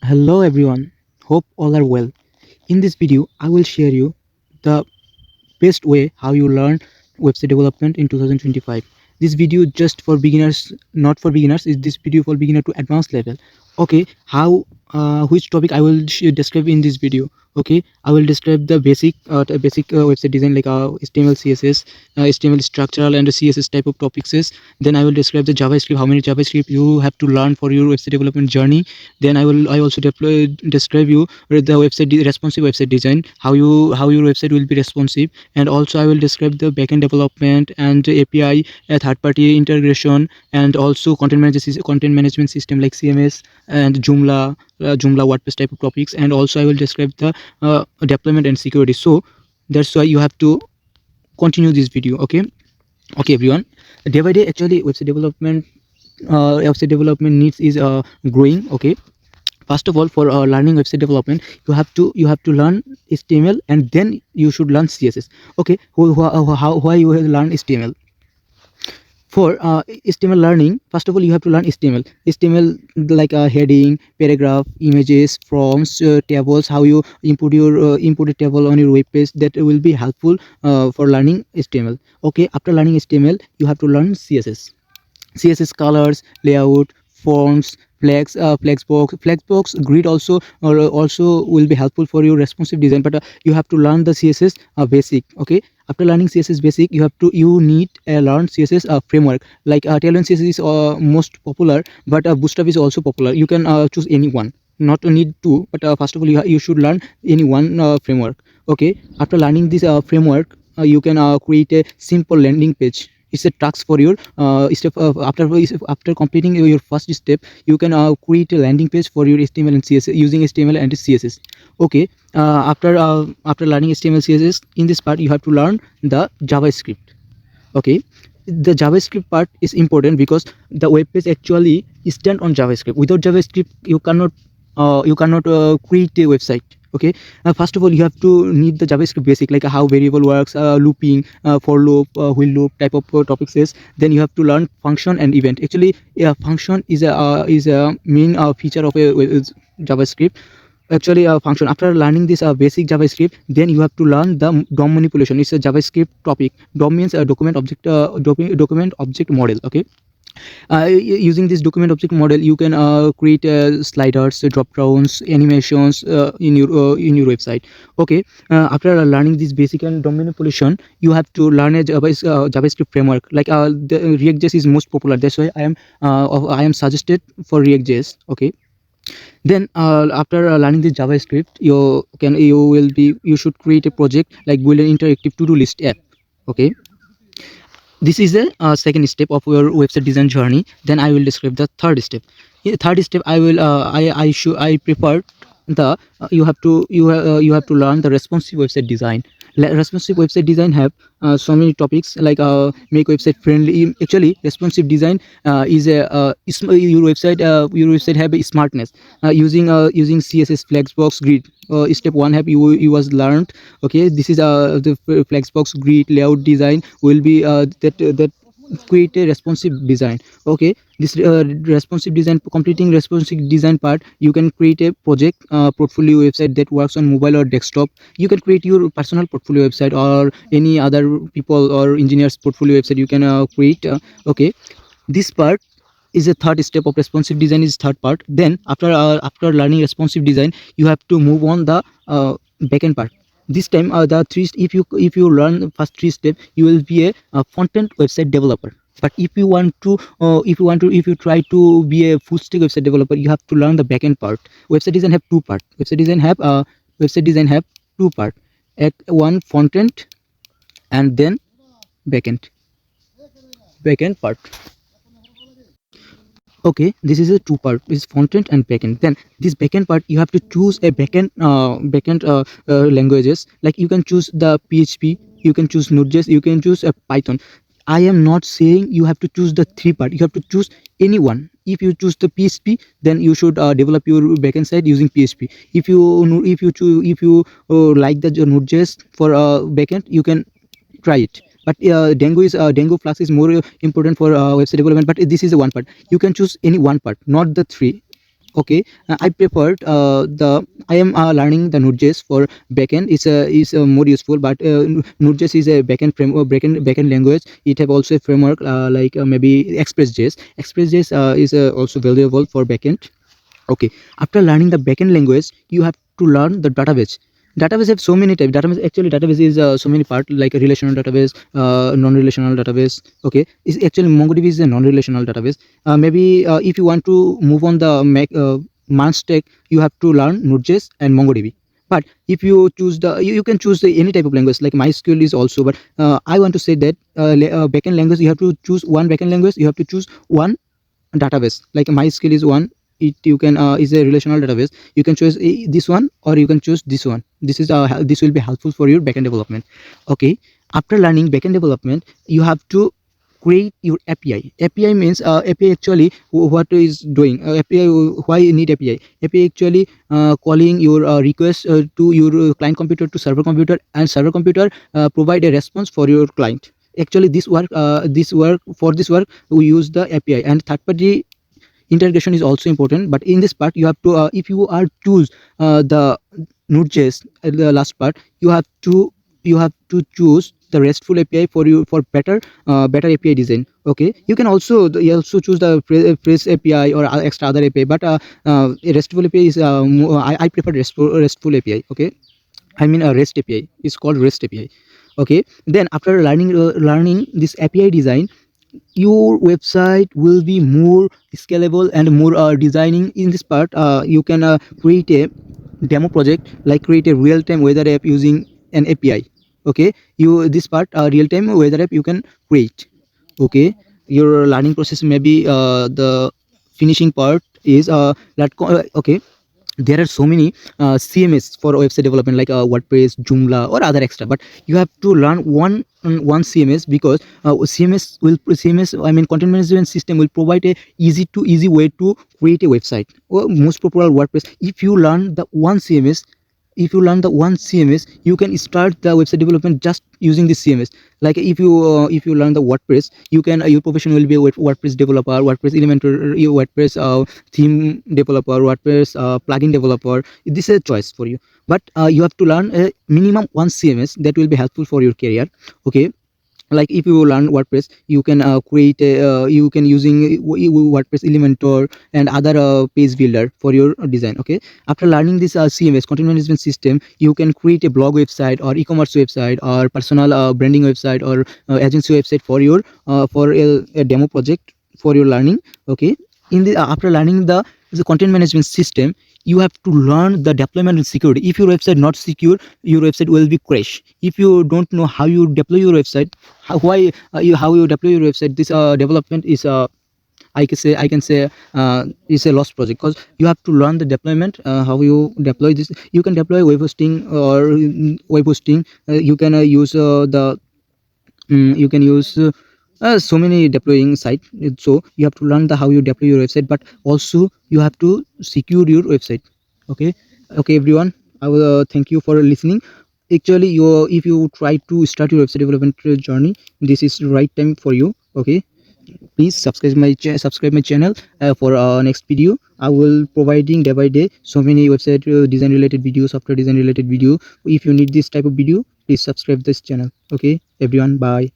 Hello everyone, hope all are well. In this video, I will share you the best way how you learn website development in 2025. This video just for beginners, not for beginners. Is this video for beginner to advanced level? Okay, how which topic I will describe in this video? Okay, I will describe the basic website design like HTML, CSS, HTML structural and CSS type of topics. Then I will describe the JavaScript, how many JavaScript you have to learn for your website development journey. Then I also describe you the responsive website design, how your website will be responsive. And also I will describe the backend development and API, third party integration, and also content management system like CMS and Joomla WordPress type of topics. And also I will describe the deployment and security. So that's why you have to continue this video. Okay everyone, day by day actually website development needs is growing. Okay, first of all, for learning website development, you have to learn HTML, and then you should learn CSS. Okay, why you have learn HTML? For HTML learning, first of all, you have to learn HTML like a heading, paragraph, images, forms, tables, how you input a table on your web page. That will be helpful for learning HTML. Okay, after learning HTML, you have to learn CSS colors, layout, fonts, flexbox, grid also will be helpful for your responsive design. But you have to learn the CSS basic. Okay, after learning CSS basic, you need learn CSS framework. Like Tailwind CSS is most popular, but Bootstrap is also popular. You can choose any one, not need two, but first of all you should learn any one framework. Okay, after learning this framework, you can create a simple landing page. It's a task for your step. After completing your first step, you can create a landing page for your HTML and CSS using HTML and CSS. Okay, after learning HTML CSS, in this part you have to learn the JavaScript. Okay, the JavaScript part is important because the web page actually is done on JavaScript. Without JavaScript, you cannot create a website. Okay, first of all, you have to need the JavaScript basic, like how variable works, looping, for loop, while loop type of topics is. Then you have to learn function and event. Actually, function is a main feature of a JavaScript. Actually, function, after learning this basic JavaScript, then you have to learn the DOM manipulation. It's a JavaScript topic. DOM means a document object model. Okay, using this document object model, you can create sliders, drop downs, animations in your website. Okay, after learning this basic and DOM manipulation, you have to learn a JavaScript framework. Like the React.js is most popular. That's why I am suggested for React.js. Okay, then after learning the JavaScript, you should create a project like build an interactive to-do list app. Okay, this is the second step of your website design journey. Then I will describe the third step. In the third step, I prefer the you have to learn the responsive website design. Responsive website design have so many topics like make website friendly. Actually, responsive design is a your website have a smartness using CSS, flexbox, grid. Step one have you was learned. Okay, this is the flexbox, grid, layout design will be that create a responsive design. Okay, this responsive design, completing responsive design part, you can create a project portfolio website that works on mobile or desktop. You can create your personal portfolio website or any other people or engineers portfolio website you can create. Okay, this part is a third step of responsive design, is third part. Then after learning responsive design, you have to move on the backend part. This time the three, if you learn the first three steps, you will be a front-end website developer. But if you try to be a full stack website developer, you have to learn the backend part. Website design have two part. Website design have two part. One front-end and then backend part. Okay, this is a two part, is front-end and backend. Then this backend part, you have to choose a backend languages. Like you can choose the PHP, you can choose Node.js, you can choose a Python. I am not saying you have to choose the three part. You have to choose any one. If you choose the PHP, then you should develop your backend side using PHP. If you like the Node.js for backend, you can try it. But Django Flask is more important for website development. But this is the one part. You can choose any one part, not the three. Okay, I preferred I am learning the Node.js for backend. Is more useful, but Node.js is a backend framework, backend language. It have also a framework like maybe Express.js. Express.js is also valuable for backend. Okay, after learning the backend language, you have to learn the database. Database have so many types. Database is so many part, like a relational database, non-relational database. Okay, is actually MongoDB is a non-relational database. Maybe if you want to move on the Mac stack, you have to learn Node.js and MongoDB. But if you choose you can choose any type of language, like MySQL is also. But I want to say that backend language, you have to choose one backend language. You have to choose one database. Like MySQL is one. It you can is a relational database. You can choose this one, or you can choose this one. This will be helpful for your backend development. Okay, after learning backend development, you have to create your API. API means API actually what is doing. API, why you need API? API actually calling your request to your client computer to server computer, and server computer provide a response for your client. Actually, this work we use the API, and third party integration is also important. But in this part, you have to if you are choose the Node.js, the last part, you have to choose the RESTful API for you for better API design. Okay, you also choose the phrase API or extra other API, but a RESTful API is I prefer RESTful API. Okay, I mean a REST API. It's called REST API. Okay, then after learning this API design, your website will be more scalable and more designing. In this part, you can create a demo project, like create a real-time weather app using an API. Okay, you this part real-time weather app you can create. Okay, your learning process, maybe the finishing part is okay, there are so many CMS for website development, like WordPress, Joomla, or other extra. But you have to learn one CMS, because CMS, I mean content management system, will provide a easy way to create a website. Most popular WordPress. If you learn the one CMS, you can start the website development just using this CMS. Like if you learn the WordPress, you can your profession will be a WordPress developer, WordPress Elementor, WordPress theme developer, WordPress plugin developer. This is a choice for you. But you have to learn a minimum one CMS that will be helpful for your career. Okay, like if you learn WordPress, you can create you can using WordPress Elementor and other page builder for your design. Okay, after learning this CMS, content management system, you can create a blog website or e-commerce website or personal branding website or agency website for your for a demo project for your learning. Okay, in the after learning the content management system, you have to learn the deployment and security. If your website not secure, your website will be crash. If you don't know how you deploy your website, how you deploy your website, this development is I can say is a lost project, because you have to learn the deployment, how you deploy this. You can deploy web hosting or web hosting. You can use the you can use so many deploying site. So you have to learn the how you deploy your website, but also you have to secure your website. Okay, okay everyone, I will thank you for listening. Actually, if you try to start your website development journey, this is the right time for you. Okay, please subscribe my channel for next video. I will providing day by day so many website design related videos, software design related video. If you need this type of video, please subscribe this channel. Okay everyone, bye.